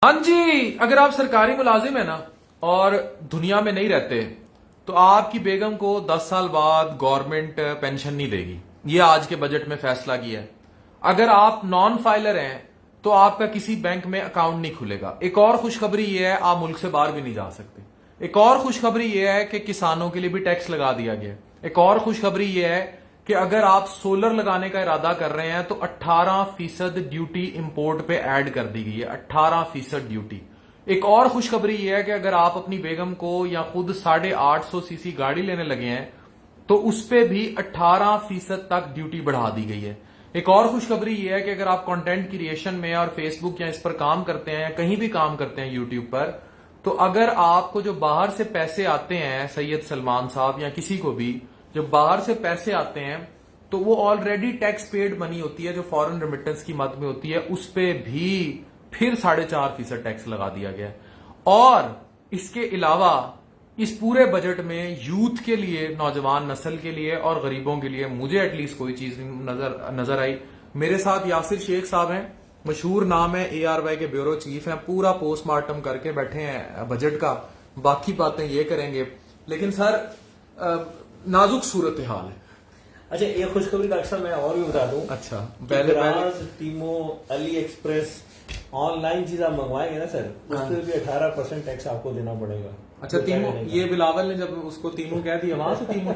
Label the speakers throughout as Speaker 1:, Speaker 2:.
Speaker 1: ہاں جی، اگر آپ سرکاری ملازم ہیں نا اور دنیا میں نہیں رہتے تو آپ کی بیگم کو 10 سال بعد گورنمنٹ پینشن نہیں دے گی. یہ آج کے بجٹ میں فیصلہ کیا ہے. اگر آپ نان فائلر ہیں تو آپ کا کسی بینک میں اکاؤنٹ نہیں کھلے گا. ایک اور خوشخبری یہ ہے، آپ ملک سے باہر بھی نہیں جا سکتے. ایک اور خوشخبری یہ ہے کہ کسانوں کے لیے بھی ٹیکس لگا دیا گیا. ایک اور خوشخبری یہ ہے کہ اگر آپ سولر لگانے کا ارادہ کر رہے ہیں تو 18% ڈیوٹی امپورٹ پہ ایڈ کر دی گئی ہے. 18% ڈیوٹی. ایک اور خوشخبری یہ ہے کہ اگر آپ اپنی بیگم کو یا خود 850 سی سی گاڑی لینے لگے ہیں تو اس پہ بھی 18% تک ڈیوٹی بڑھا دی گئی ہے. ایک اور خوشخبری یہ ہے کہ اگر آپ کنٹینٹ کریشن میں اور فیس بک یا اس پر کام کرتے ہیں، کہیں بھی کام کرتے ہیں یوٹیوب پر، تو اگر آپ کو جو باہر سے پیسے آتے ہیں، سید سلمان صاحب یا کسی کو بھی جو باہر سے پیسے آتے ہیں، تو وہ آلریڈی ٹیکس پیڈ منی ہوتی ہے جو فورن ریمیٹنس کی مد میں ہوتی ہے، اس پہ بھی پھر 4.5% ٹیکس لگا دیا گیا. اور اس کے علاوہ اس پورے بجٹ میں یوتھ کے لیے، نوجوان نسل کے لیے اور غریبوں کے لیے مجھے ایٹ لیسٹ کوئی چیز نظر آئی. میرے ساتھ یاسر شیخ صاحب ہیں، مشہور نام ہے، ARY کے بیورو چیف ہیں، پورا پوسٹ مارٹم کر کے بیٹھے ہیں بجٹ کا. باقی باتیں یہ کریں گے، لیکن سر نازک صورتحال ہے.
Speaker 2: اچھا، ایک خوشخبری ڈاکٹر صاحب میں اور بھی بتا دوں.
Speaker 1: اچھا،
Speaker 2: پہلے Temu, Ali express on line چیز آپ منگوائیں گے نا سر، اس پہ بھی 18% ٹیکس آپ کو دینا پڑے گا.
Speaker 1: اچھا، تیمو، یہ بلاول نے جب اس کو تیمو کہہ دیا وہاں سے تیمو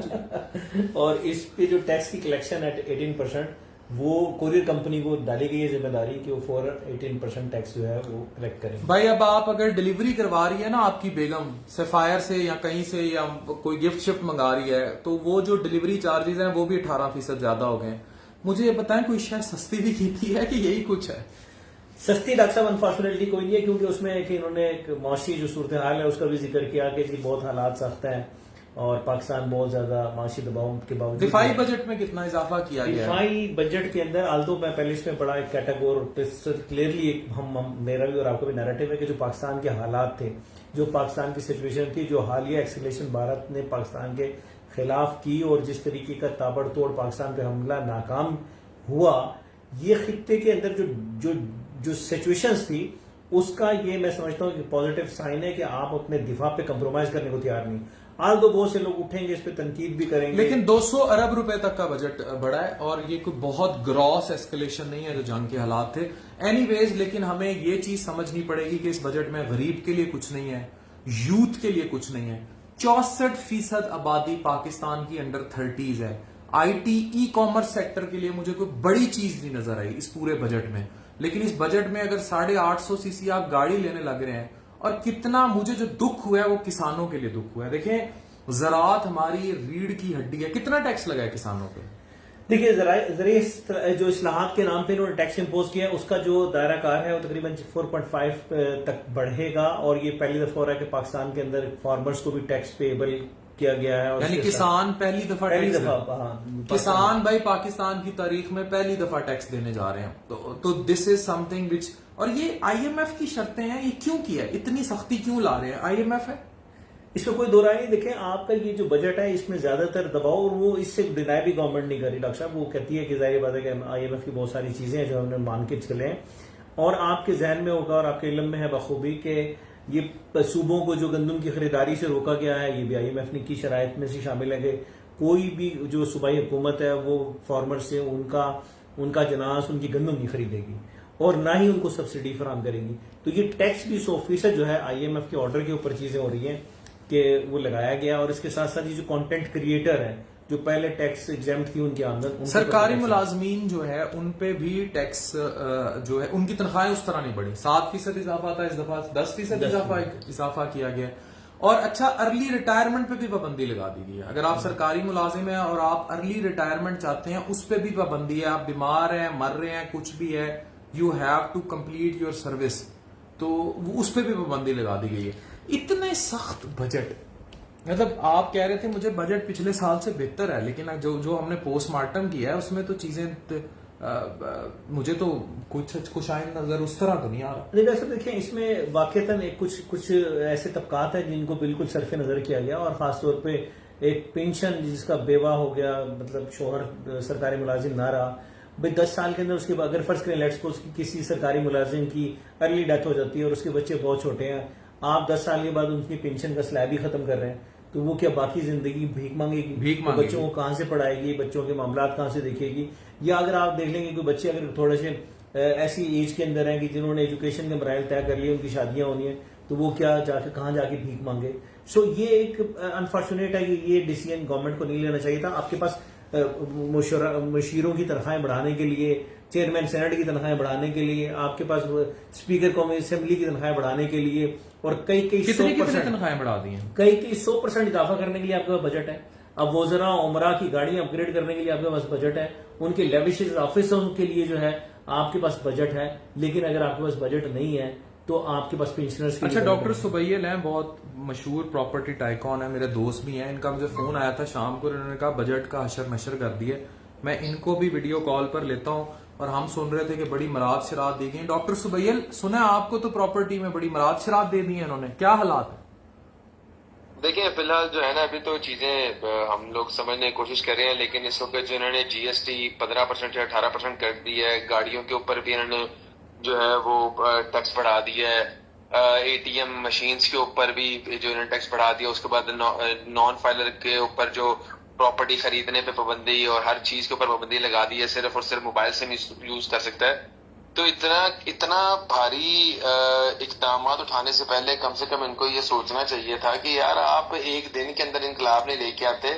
Speaker 2: اور اس پہ جو ٹیکس کی کلیکشن ہے 18%، وہ کوریئر کمپنی کو ڈالی گئی ہے ذمہ داری کہ وہ فوراً 18% ٹیکس جو ہے وہ کلیکٹ کریں.
Speaker 1: بھائی اب آپ اگر ڈیلیوری کروا رہی ہے نا آپ کی بیگم سفائر سے یا کہیں سے یا کوئی گفٹ شفٹ منگا رہی ہے تو وہ جو ڈیلیوری چارجز ہیں وہ بھی 18% زیادہ ہو گئے. مجھے یہ بتائیں کوئی شاید سستی بھی کی ہے کہ یہی کچھ ہے؟
Speaker 2: سستی ڈاکٹر صاحب انفارچونیٹلی کوئی نہیں ہے، کیونکہ اس میں کہ انہوں نے ایک معاشی جو صورتحال ہے اس کا بھی ذکر کیا کہ جی بہت حالات سخت ہیں اور پاکستان بہت زیادہ معاشی دباؤ کے باوجود.
Speaker 1: دفاعی بجٹ میں کتنا اضافہ کیا گیا ہے؟
Speaker 2: دفاعی بجٹ کے اندر آلتو میں پہلے اس میں بڑا ایک کیٹاگور کلیئرلی میرا بھی اور آپ کا بھی نیریٹو ہے کہ جو پاکستان کے حالات تھے، جو پاکستان کی سچویشن تھی، جو حالیہ ایکسکلیشن بھارت نے پاکستان کے خلاف کی اور جس طریقے کا تابڑ توڑ پاکستان پہ حملہ ناکام ہوا، یہ خطے کے اندر جو سچویشنز تھی اس کا یہ میں سمجھتا ہوں کہ پازیٹیو سائن ہے کہ آپ اپنے دفاع پہ کمپرومائز کرنے کو تیار نہیں. آلدو بہت سے لوگ اٹھیں گے، اس پہ تنقید بھی کریں گے،
Speaker 1: لیکن 200 ارب روپے تک کا بجٹ بڑھا ہے اور یہ کوئی بہت گراس ایسکلیشن نہیں ہے جو جنگ کے حالات تھے. اینی ویز، لیکن ہمیں یہ چیز سمجھنی پڑے گی کہ اس بجٹ میں غریب کے لیے کچھ نہیں ہے، یوتھ کے لیے کچھ نہیں ہے. 64% آبادی پاکستان کی انڈر 30s ہے. IT ای کامرس سیکٹر کے لیے مجھے کوئی بڑی چیز نہیں نظر آئی اس پورے بجٹ میں. لیکن اس بجٹ میں اگر 850 سی سی آپ گاڑی لینے لگ رہے ہیں، اور کتنا مجھے جو دکھ ہوا ہے وہ کسانوں کے لیے دکھ ہوا ہے. دیکھیں، زراعت ہماری ریڑھ کی ہڈی ہے. کتنا ٹیکس لگا ہے کسانوں پہ؟
Speaker 2: دیکھیے، زرعی جو اصلاحات کے نام پہ انہوں نے ٹیکس امپوز کیا ہے اس کا جو دائرہ کار ہے وہ تقریباً 4.5 تک بڑھے گا، اور یہ پہلی دفعہ ہو رہا ہے کہ پاکستان کے اندر فارمرز کو بھی ٹیکس پیبل کیا گیا ہے.
Speaker 1: یعنی کسان پہلی دفعہ کسان بھائی پاکستان کی تاریخ میں پہلی دفعہ ٹیکس دینے جا رہے ہیں. تو دس از سم تھنگ وچ، اور یہ IMF کی شرطیں ہیں. یہ کیوں کیا ہے؟ اتنی سختی کیوں لا رہے ہیں؟ IMF ہے،
Speaker 2: اس میں کوئی دو رائے نہیں. دیکھیں، آپ کا یہ جو بجٹ ہے اس میں زیادہ تر دباؤ، اور وہ اس سے ڈینائی بھی گورنمنٹ نہیں کر رہی ڈاکٹر صاحب. وہ کہتی ہے کہ ظاہر بات ہے کہ IMF کی بہت ساری چیزیں ہیں جو ہم نے مان کے چلے ہیں، اور آپ کے ذہن میں ہوگا اور آپ کے علم میں ہے بخوبی کہ یہ صوبوں کو جو گندم کی خریداری سے روکا گیا ہے، یہ بھی IMF نے کی شرائط میں سے شامل ہے کہ کوئی بھی جو صوبائی حکومت ہے وہ فارمر سے ان کا جناس، ان کی گندم نہیں خریدے گی اور نہ ہی ان کو سبسڈی فراہم کرے گی. تو یہ ٹیکس بھی 100% جو ہے IMF کے آرڈر کے اوپر چیزیں ہو رہی ہیں کہ وہ لگایا گیا. اور اس کے ساتھ ساتھ یہ جو کانٹینٹ کریٹر ہے جو پہلے ٹیکس ایگزیمپٹ تھی ان کی آمدن،
Speaker 1: سرکاری ملازمین جو ہے ان پہ بھی ٹیکس جو ہے ان کی تنخواہیں اس طرح نہیں بڑھی. 7% اضافہ تھا، اس دفعہ 10% اضافہ کیا گیا. اور اچھا، ارلی ریٹائرمنٹ پہ بھی پابندی لگا دی گئی ہے. اگر آپ سرکاری ملازم ہیں اور آپ ارلی ریٹائرمنٹ چاہتے ہیں اس پہ بھی پابندی ہے. آپ بیمار ہیں، مر رہے ہیں، کچھ بھی ہے، you have to complete your service, تو اس پہ بھی پابندی لگا دی گئی ہے. اتنے سخت بجٹ، مطلب آپ کہہ رہے تھے مجھے بجٹ پچھلے سال سے بہتر ہے، لیکن جو ہم نے پوسٹ مارٹم کیا ہے اس میں تو چیزیں مجھے تو کچھ آئند نظر اس طرح تو نہیں آ رہا.
Speaker 2: دیکھیں، اس میں واقعتاً کچھ ایسے طبقات ہیں جن کو بالکل صرف نظر کیا گیا، اور خاص طور پہ ایک پینشن جس کا بیوہ ہو گیا، مطلب شوہر سرکاری ملازم نہ رہا، بھائی 10 سال کے اندر اس کے بعد اگر فرض کریں لیٹس کو کسی سرکاری ملازم کی ارلی ڈیتھ ہو جاتی ہے اور اس کے بچے بہت چھوٹے ہیں, آپ 10 سال کے بعد ان کی پینشن کا سلیب ہی ختم کر رہے ہیں, تو وہ کیا باقی زندگی بھیک مانگے گی؟ بچوں کو کہاں سے پڑھائے گی, بچوں کے معاملات کہاں سے دیکھے گی؟ یا اگر آپ دیکھ لیں گے کہ بچے اگر تھوڑے سے ایسی ایج کے اندر ہیں کہ جنہوں نے ایجوکیشن کے مراحل طے کر لیے, ان کی شادیاں ہونی ہیں, تو وہ کیا کہاں جا کے بھیک مانگے؟ سو یہ ایک انفارچونیٹ ہے کہ یہ ڈیسیژن گورنمنٹ کو نہیں لینا چاہیے تھا. آپ کے پاس مشیروں کی تنخواہیں بڑھانے کے لیے, چیئرمین سینٹ کی تنخواہیں بڑھانے کے لیے, آپ کے پاس اسپیکر قومی اسمبلی کی تنخواہیں بڑھانے کے لیے, اور کئی 100%
Speaker 1: تنخواہیں بڑھا دی ہیں,
Speaker 2: کئی 100% اضافہ کرنے کے لیے آپ کے پاس بجٹ ہے. اب وزراء عمرہ کی گاڑیاں اپ گریڈ کرنے کے لیے آپ کے پاس بجٹ ہے, ان کے لیوشز آفیسروں کے لیے جو ہے آپ کے پاس بجٹ ہے. لیکن اگر آپ کے پاس بجٹ نہیں ہے تو آپ کے پاس پینشنرز کے لیے.
Speaker 1: اچھا, ڈاکٹر سبیل ہیں, بہت مشہور پراپرٹی ٹائکون ہے, میرے دوست بھی ہیں, ان کا مجھے فون آیا تھا شام کو, انہوں نے کہا بجٹ کا حشر نشر کر دیے. میں ان کو بھی ویڈیو کال پر لیتا ہوں اور ہم سن رہے تھے کہ بڑی مراد شرات دی گئی. ڈاکٹر سبیل, سنا آپ کو تو پراپرٹی میں بڑی مراد شرات دے دی ہیں انہوں نے, کیا حالات ہیں؟
Speaker 3: دیکھیں فی الحال جو ہے نا ابھی تو چیزیں ہم لوگ سمجھنے کی کوشش کر رہے ہیں, لیکن اس وقت جو انہوں نے جی ایس ٹی 15% یا 18% کر دی ہے, گاڑیوں کے اوپر بھی انہوں نے جو ہے وہ ٹیکس بڑھا دیا ہے, اے ٹی ایم مشینز کے اوپر بھی جو انہوں نے ٹیکس بڑھا دیا, اس کے بعد نان فائلر کے اوپر جو پراپرٹی خریدنے پہ پابندی اور ہر چیز کے اوپر پابندی لگا دی ہے, صرف اور صرف موبائل سے نہیں یوز کر سکتا ہے. تو اتنا بھاری اقدامات اٹھانے سے پہلے کم سے کم ان کو یہ سوچنا چاہیے تھا کہ یار آپ ایک دن کے اندر انقلاب نہیں لے کے آتے,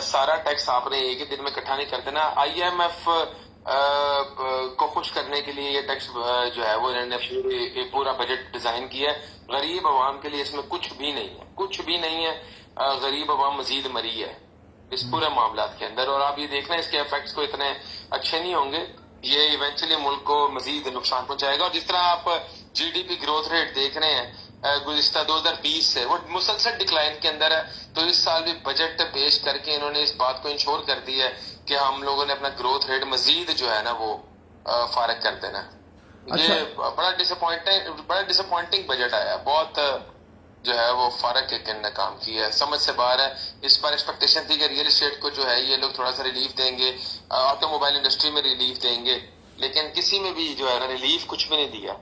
Speaker 3: سارا ٹیکس آپ نے ایک ہی دن میں اکٹھا نہیں کرتے نا. آئی ایم ایف کو خوش کرنے کے لیے یہ ٹیکس جو ہے وہ انہوں نے پورا بجٹ ڈیزائن کیا ہے. غریب عوام کے لیے اس میں کچھ بھی نہیں ہے, کچھ بھی نہیں ہے. غریب عوام مزید مری ہے اس پورے معاملات کے اندر, اور آپ یہ دیکھنا اس کے افیکٹس کو اتنے اچھے نہیں ہوں گے. یہ ایونچولی ملک کو مزید نقصان پہنچائے گا. اور جس طرح آپ G D P growth rate دیکھ رہے ہیں گزشتہ 2020 سے وہ مسلسل ڈکلائن کے اندر ہے, تو اس سال بھی بجٹ پیش کر کے انہوں نے اس بات کو انشور کر دی ہے کہ ہم لوگوں نے اپنا گروتھ ریٹ مزید جو ہے نا وہ فارغ کر دینا. یہ بڑا ڈس اپوائنٹنگ بجٹ آیا, بہت جو ہے وہ فارغ کے نے کام کیا ہے, سمجھ سے باہر ہے. اس بار ایکسپیکٹیشن تھی کہ ریئل اسٹیٹ کو جو ہے یہ لوگ تھوڑا سا ریلیف دیں گے, آٹو موبائل انڈسٹری میں ریلیف دیں گے, لیکن کسی میں بھی جو ہے نا ریلیف کچھ بھی نہیں دیا.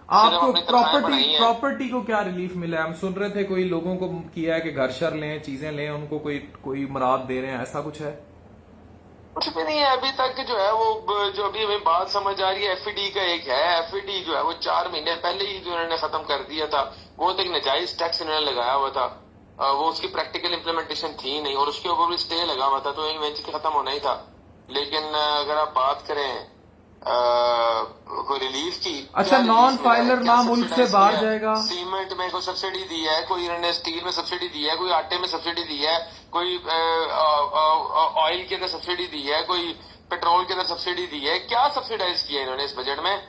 Speaker 1: آپ کو پراپرٹی کو کیا ریلیف ملا ہے؟ ہم سن رہے تھے کوئی لوگوں کو کیا ہے کہ گھر شر لیں, چیزیں لیں, ان کو کوئی مراد دے رہے ہیں, ایسا کچھ ہے؟
Speaker 3: کچھ بھی نہیں ہے ابھی تک. جو ہے وہ جو ابھی ہمیں بات سمجھ آ رہی ہے ایف ڈی کا ایک ہے, ایف ڈی جو ہے وہ 4 مہینے پہلے ہی جو انہوں نے ختم کر دیا تھا. وہ تو ایک ناجائز ٹیکس انہوں نے لگایا ہوا تھا, وہ اس کی پریکٹیکل امپلیمنٹیشن تھی نہیں, اور اس کے اوپر بھی اسٹے لگا ہوا تھا, تو ایونچولی ختم ہونا ہی تھا. لیکن اگر آپ بات کریں کوئی ریلیف کی,
Speaker 1: اچھا نان فائلر نہ ملک سے باہر جائے گا,
Speaker 3: سیمنٹ میں کوئی سبسڈی دی ہے, کوئی انہوں نے اسٹیل میں سبسڈی دی ہے, کوئی آٹے میں سبسڈی دی ہے, کوئی آئل کے اندر سبسڈی دی ہے, کوئی پیٹرول کے اندر سبسڈی دی ہے, کیا سبسڈائز کیا انہوں نے اس بجٹ میں؟